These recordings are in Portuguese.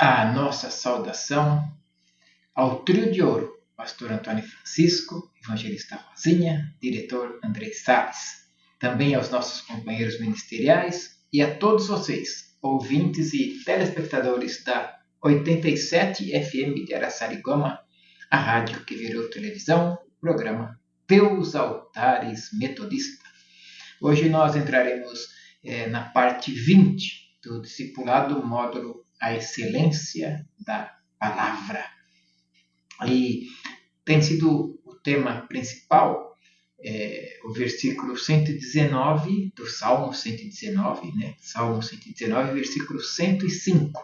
A nossa saudação ao trio de ouro, pastor Antônio Francisco, evangelista Rosinha, diretor Andrei Salles, também aos nossos companheiros ministeriais e a todos vocês, ouvintes e telespectadores da 87 FM de Araçariguama, a rádio que virou televisão, programa Teus Altares Metodista. Hoje nós entraremos na parte 20 do discipulado módulo A Excelência da Palavra. E tem sido o tema principal, o versículo 119 do Salmo 119, Salmo 119, versículo 105.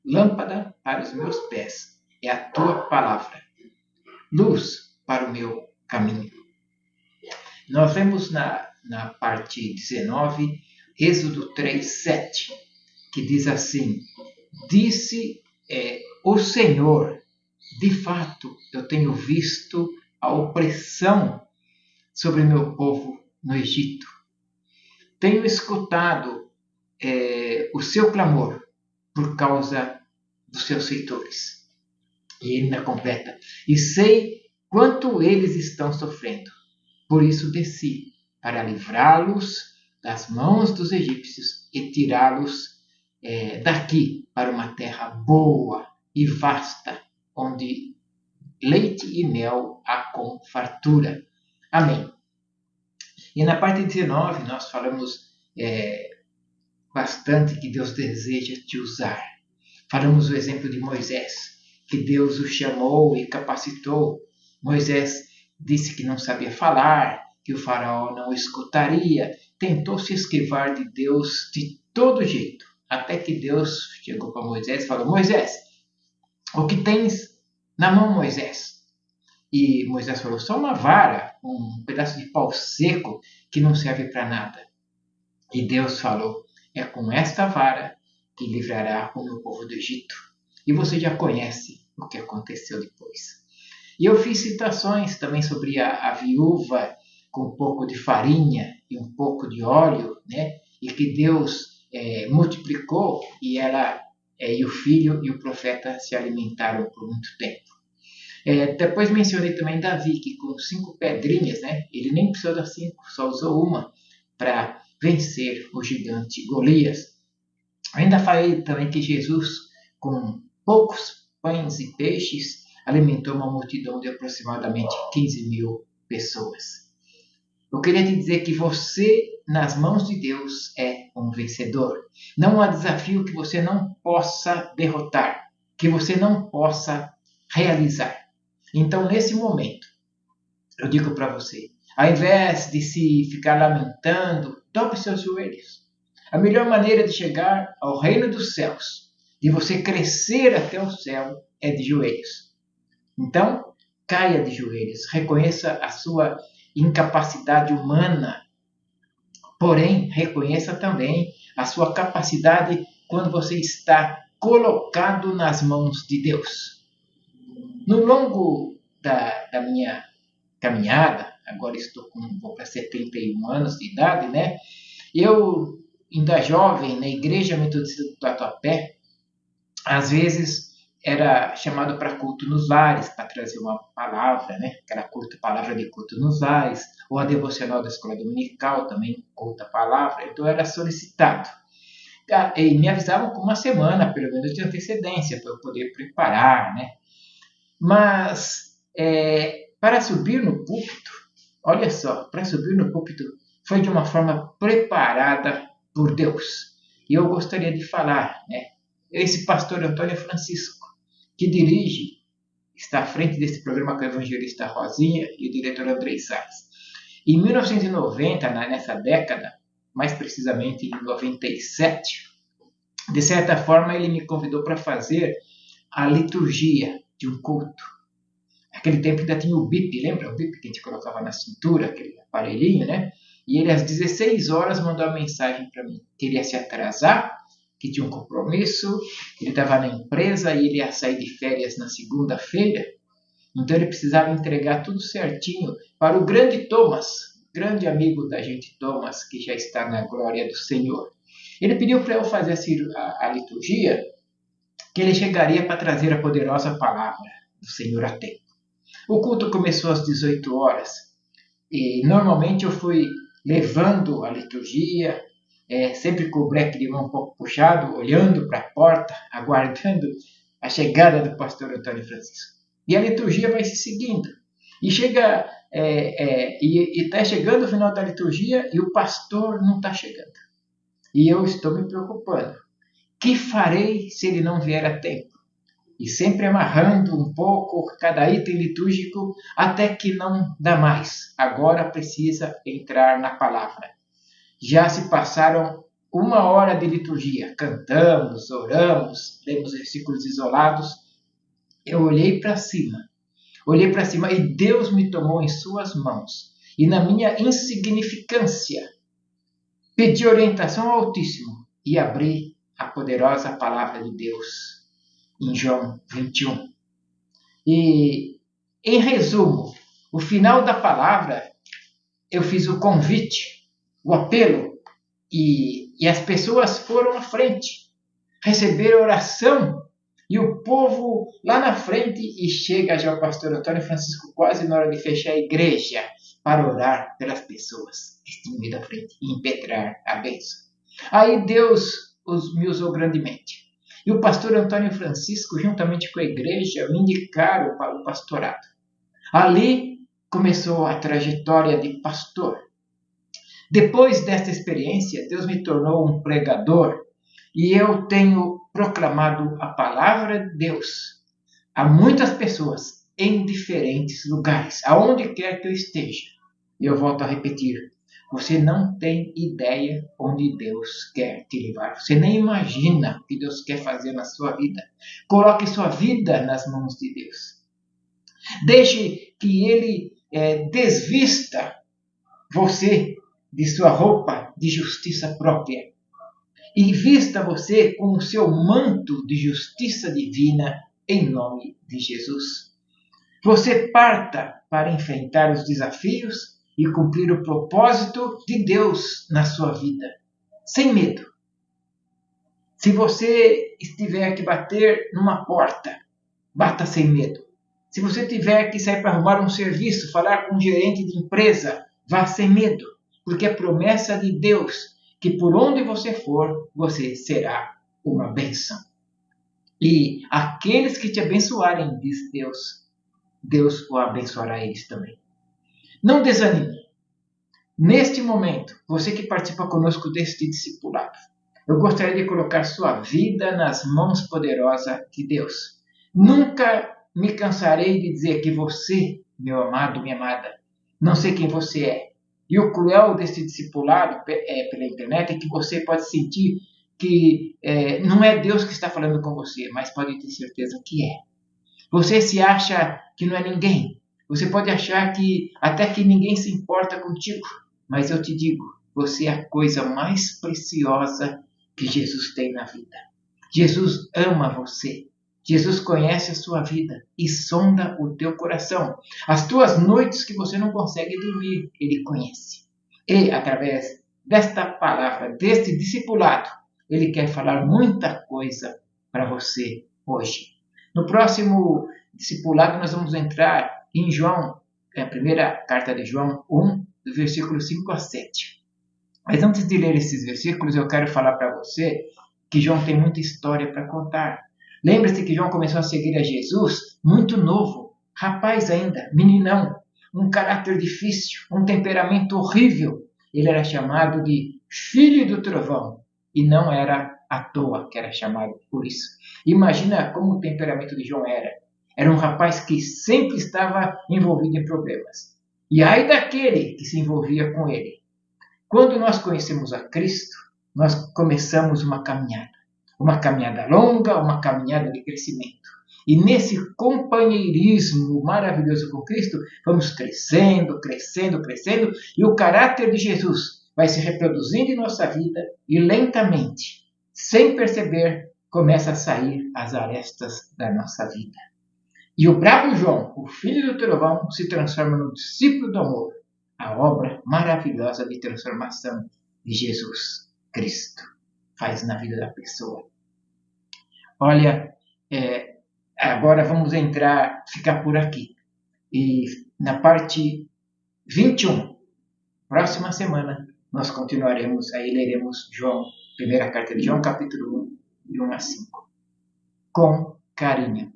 Lâmpada para os meus pés é a tua palavra, luz para o meu caminho. Nós vemos na parte 19, Êxodo 3:7, que diz assim: disse o Senhor, de fato eu tenho visto a opressão sobre meu povo no Egito. Tenho escutado o seu clamor por causa dos seus feitores. E ele ainda completa: e sei quanto eles estão sofrendo. Por isso desci para livrá-los das mãos dos egípcios e tirá-los daqui para uma terra boa e vasta, onde leite e mel há com fartura. Amém. E na parte 19 nós falamos bastante que Deus deseja te usar. Falamos o exemplo de Moisés, que Deus o chamou e capacitou. Moisés disse que não sabia falar, que o faraó não escutaria, tentou se esquivar de Deus de todo jeito, até que Deus chegou para Moisés e falou: Moisés, o que tens na mão, Moisés? E Moisés falou: só uma vara, um pedaço de pau seco que não serve para nada. E Deus falou: é com esta vara que livrará o meu povo do Egito. E você já conhece o que aconteceu depois. E eu fiz citações também sobre a viúva com um pouco de farinha e um pouco de óleo, e que Deus multiplicou e ela e o filho e o profeta se alimentaram por muito tempo. Depois mencionei também Davi, que com 5 pedrinhas, ele nem precisou das 5, só usou uma para vencer o gigante Golias. Ainda falei também que Jesus, com poucos pães e peixes, alimentou uma multidão de aproximadamente 15 mil pessoas. Eu queria te dizer que você, nas mãos de Deus, é um vencedor. Não há desafio que você não possa derrotar, que você não possa realizar. Então, nesse momento, eu digo para você, ao invés de se ficar lamentando, dobre seus joelhos. A melhor maneira de chegar ao reino dos céus, de você crescer até o céu, é de joelhos. Então, caia de joelhos, reconheça a sua incapacidade humana, porém, reconheça também a sua capacidade quando você está colocado nas mãos de Deus. No longo da minha caminhada, agora vou para 71 anos de idade, eu, ainda jovem, na Igreja Metodista do Tatuapé, às vezes era chamado para culto nos lares, para trazer uma palavra, aquela palavra de culto nos lares, ou a devocional da escola dominical também, culta a palavra, então era solicitado. E me avisavam com uma semana, pelo menos, de antecedência, para eu poder preparar, Mas, para subir no púlpito, olha só, para subir no púlpito foi de uma forma preparada por Deus. E eu gostaria de falar, esse pastor Antônio Francisco, que dirige, está à frente desse programa com o evangelista Rosinha e o diretor Andrei Salles. Em 1990, nessa década, mais precisamente em 97, de certa forma ele me convidou para fazer a liturgia de um culto. Naquele tempo ainda tinha o bip, lembra o bip que a gente colocava na cintura, aquele aparelhinho, E ele às 16 horas mandou uma mensagem para mim. Queria se atrasar, que tinha um compromisso, ele estava na empresa e ele ia sair de férias na segunda-feira. Então ele precisava entregar tudo certinho para o grande Thomas, grande amigo da gente Thomas, que já está na glória do Senhor. Ele pediu para eu fazer a liturgia que ele chegaria para trazer a poderosa palavra do Senhor a tempo. O culto começou às 18 horas e normalmente eu fui levando a liturgia, sempre com o breque de mão um pouco puxado, olhando para a porta, aguardando a chegada do pastor Antônio Francisco. E a liturgia vai se seguindo. E chega, e está chegando o final da liturgia e o pastor não está chegando. E eu estou me preocupando. Que farei se ele não vier a tempo? E sempre amarrando um pouco cada item litúrgico até que não dá mais. Agora precisa entrar na palavra. Já se passaram 1 hora de liturgia. Cantamos, oramos, lemos versículos isolados. Eu olhei para cima e Deus me tomou em suas mãos. E na minha insignificância, pedi orientação ao Altíssimo e abri a poderosa palavra de Deus em João 21. E, em resumo, o final da palavra, eu fiz o convite, o apelo, e as pessoas foram à frente, receberam oração, e o povo lá na frente, e chega já o pastor Antônio Francisco quase na hora de fechar a igreja, para orar pelas pessoas que estão ali da frente e impetrar a bênção. Aí Deus me usou grandemente. E o pastor Antônio Francisco, juntamente com a igreja, me indicaram para o pastorado. Ali começou a trajetória de pastor. Depois desta experiência, Deus me tornou um pregador e eu tenho proclamado a palavra de Deus a muitas pessoas em diferentes lugares, aonde quer que eu esteja. E eu volto a repetir, você não tem ideia onde Deus quer te levar. Você nem imagina o que Deus quer fazer na sua vida. Coloque sua vida nas mãos de Deus. Deixe que Ele desvista você de sua roupa de justiça própria e vista você com o seu manto de justiça divina em nome de Jesus. Você parta para enfrentar os desafios e cumprir o propósito de Deus na sua vida, sem medo. Se você estiver que bater numa porta, bata sem medo. Se você tiver que sair para arrumar um serviço, falar com um gerente de empresa, vá sem medo, porque é promessa de Deus que por onde você for, você será uma bênção. E aqueles que te abençoarem, diz Deus, Deus o abençoará eles também. Não desanime. Neste momento, você que participa conosco deste discipulado, eu gostaria de colocar sua vida nas mãos poderosas de Deus. Nunca me cansarei de dizer que você, meu amado, minha amada, não sei quem você é. E o cruel deste discipulado pela internet é que você pode sentir que não é Deus que está falando com você, mas pode ter certeza que é. Você se acha que não é ninguém. Você pode achar que até que ninguém se importa contigo. Mas eu te digo, você é a coisa mais preciosa que Jesus tem na vida. Jesus ama você. Jesus conhece a sua vida e sonda o teu coração. As tuas noites que você não consegue dormir, Ele conhece. E, através desta palavra, deste discipulado, Ele quer falar muita coisa para você hoje. No próximo discipulado, nós vamos entrar em João, a primeira carta de João 1, do versículo 5 a 7. Mas antes de ler esses versículos, eu quero falar para você que João tem muita história para contar. Lembre-se que João começou a seguir a Jesus muito novo, rapaz ainda, meninão, um caráter difícil, um temperamento horrível. Ele era chamado de filho do trovão e não era à toa que era chamado por isso. Imagina como o temperamento de João era. Era um rapaz que sempre estava envolvido em problemas. E ai daquele que se envolvia com ele. Quando nós conhecemos a Cristo, nós começamos uma caminhada longa, uma caminhada de crescimento. E nesse companheirismo maravilhoso com Cristo, vamos crescendo, e o caráter de Jesus vai se reproduzindo em nossa vida e lentamente, sem perceber, começa a sair as arestas da nossa vida. E o bravo João, o filho do trovão, se transforma no discípulo do amor, a obra maravilhosa de transformação de Jesus Cristo faz na vida da pessoa. Olha, Agora vamos ficar por aqui. E na parte 21, próxima semana, nós continuaremos, aí leremos João, primeira carta de João, capítulo 1, de 1 a 5. Com carinho.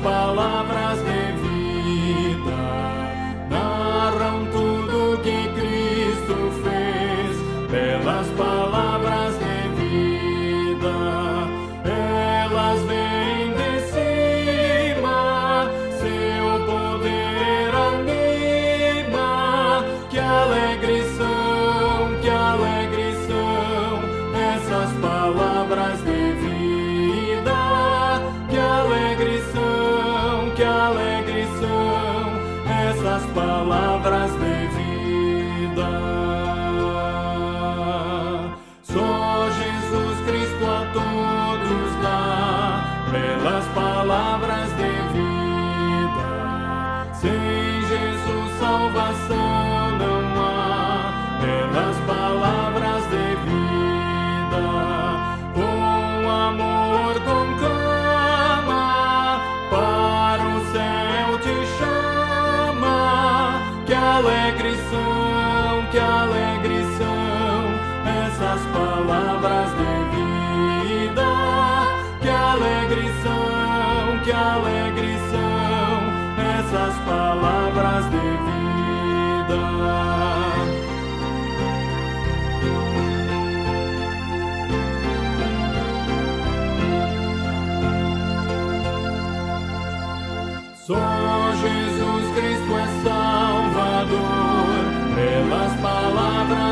Palavras de vida narram tudo que Cristo fez. Pelas palavras de vida, elas vêm de cima. Seu poder anima. Que alegre são essas palavras de vida. Que alegre são essas palavras de vida. Só Jesus Cristo a todos dá belas palavras de vida. Sem Jesus salvação não há belas palavras de vida. Com amor conclama, para o céu te chama. Que alegres são essas palavras de vida. Que alegres são essas palavras de vida. Só Jesus Cristo é Salvador, pelas palavras